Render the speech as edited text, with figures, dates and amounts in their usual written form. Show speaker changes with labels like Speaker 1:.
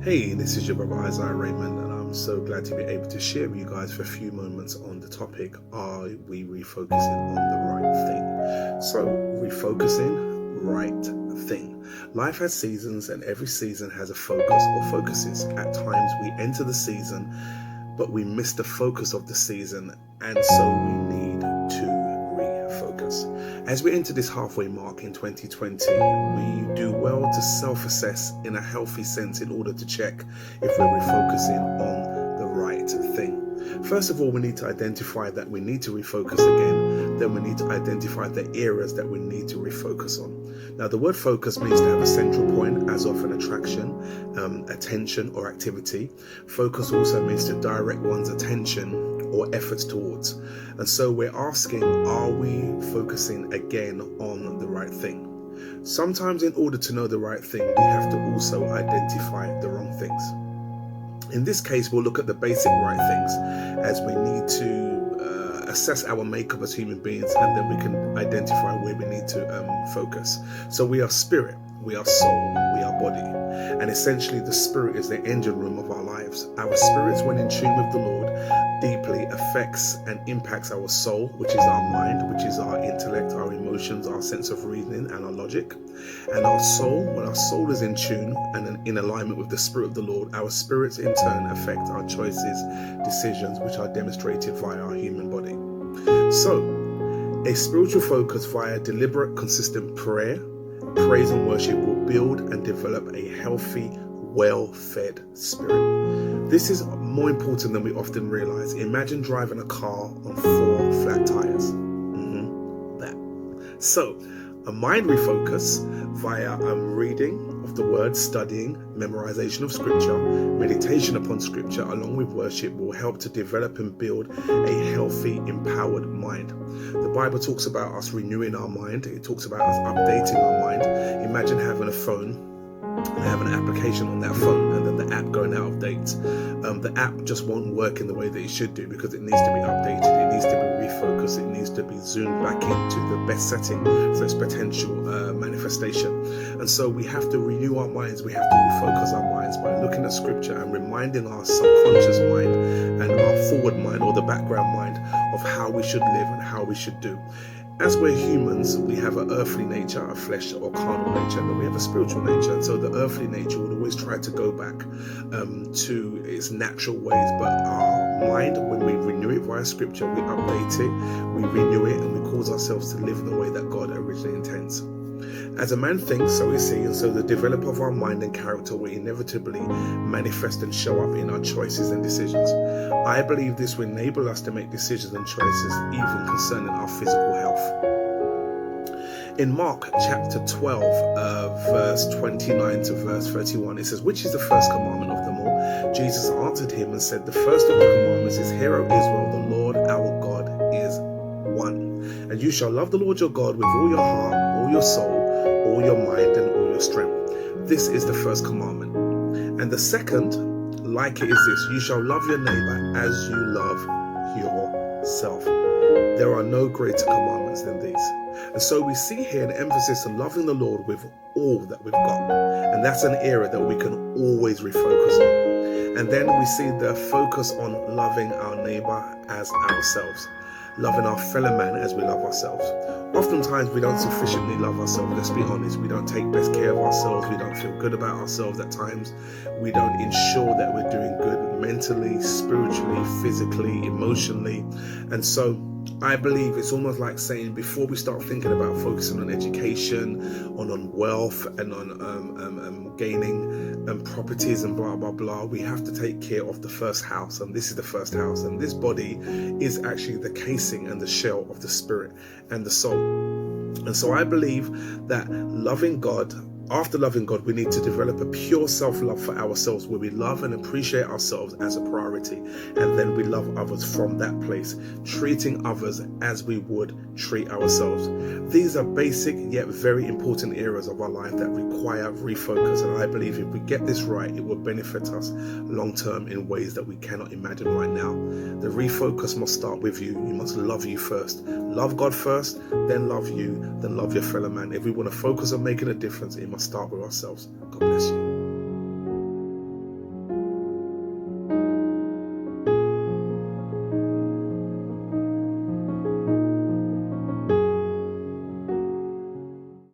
Speaker 1: Hey, this is your brother Isaiah-Raymond, and I'm so glad to be able to share with you guys for a few moments on the topic, are we refocusing on the right thing? So, refocusing, right thing. Life has seasons, and every season has a focus or focuses. At times we enter the season, but we miss the focus of the season, and so we need to refocus. As we enter this halfway mark in 2020, we do well to self-assess in a healthy sense in order to check if we're refocusing on the right thing. First of all, we need to identify that we need to refocus again. Then we need to identify the areas that we need to refocus on. Now, the word focus means to have a central point, as of an attraction, attention, or activity. Focus also means to direct one's attention or efforts towards. And so we're asking, are we focusing again on the right thing? Sometimes in order to know the right thing, we have to also identify the wrong things. In this case, we'll look at the basic right things, as we need to assess our makeup as human beings, and then we can identify where we need to focus. So we are spirit, we are soul, we are body. And essentially the spirit is the engine room of our lives. Our spirits, when in tune with the Lord, deeply affects and impacts our soul, which is our mind, which is our intellect, our emotions, our sense of reasoning, and our logic. And our soul, when our soul is in tune and in alignment with the Spirit of the Lord, our spirits in turn affect our choices, decisions, which are demonstrated via our human body. So, a spiritual focus via deliberate, consistent prayer, praise and worship will build and develop a healthy, well-fed spirit. This is more important than we often realize. Imagine driving a car on 4 flat tires. That. So, a mind refocus via reading of the word, studying, memorization of scripture, meditation upon scripture, along with worship, will help to develop and build a healthy, empowered mind. The Bible talks about us renewing our mind. It talks about us updating our mind. Imagine having a phone and have an application on that phone, and then the app going out of date. The app just won't work in the way that it should do, because it needs to be updated, it needs to be refocused, it needs to be zoomed back into the best setting for its potential manifestation. And so we have to renew our minds, we have to refocus our minds by looking at scripture and reminding our subconscious mind and our forward mind, or the background mind, of how we should live and how we should do. As we're humans, we have an earthly nature, a flesh or carnal nature, and then we have a spiritual nature. And so the earthly nature would always try to go back to its natural ways. But our mind, when we renew it via scripture, we update it, we renew it, and we cause ourselves to live in the way that God originally intends. As a man thinks, so we see, and so the develop of our mind and character will inevitably manifest and show up in our choices and decisions. I believe this will enable us to make decisions and choices even concerning our physical health. In Mark chapter 12, verse 29 to verse 31, it says, "Which is the first commandment of them all? Jesus answered him and said, the first of the commandments is, Hear, O Israel, the Lord our God is one. And you shall love the Lord your God with all your heart, all your soul, all your mind, and all your strength. This is the first commandment. And the second, like it, is this: you shall love your neighbor as you love yourself. There are no greater commandments than these." And so we see here an emphasis on loving the Lord with all that we've got. And that's an area that we can always refocus on. And then we see the focus on loving our neighbor as ourselves. Loving our fellow man as we love ourselves. Oftentimes we don't sufficiently love ourselves, let's be honest. We don't take best care of ourselves. We don't feel good about ourselves at times. We don't ensure that we're doing good mentally, spiritually, physically, emotionally. And so I believe it's almost like saying, before we start thinking about focusing on education, on wealth, and on gaining properties and blah, blah, blah, we have to take care of the first house. And this is the first house. And this body is actually the casing and the shell of the spirit and the soul. And so I believe that after loving God, we need to develop a pure self-love for ourselves, where we love and appreciate ourselves as a priority. And then we love others from that place, treating others as we would treat ourselves. These are basic yet very important areas of our life that require refocus. And I believe if we get this right, it will benefit us long-term in ways that we cannot imagine right now. The refocus must start with you. You must love you first. Love God first, then love you, then love your fellow man. If we want to focus on making a difference, it must start with ourselves. God bless you.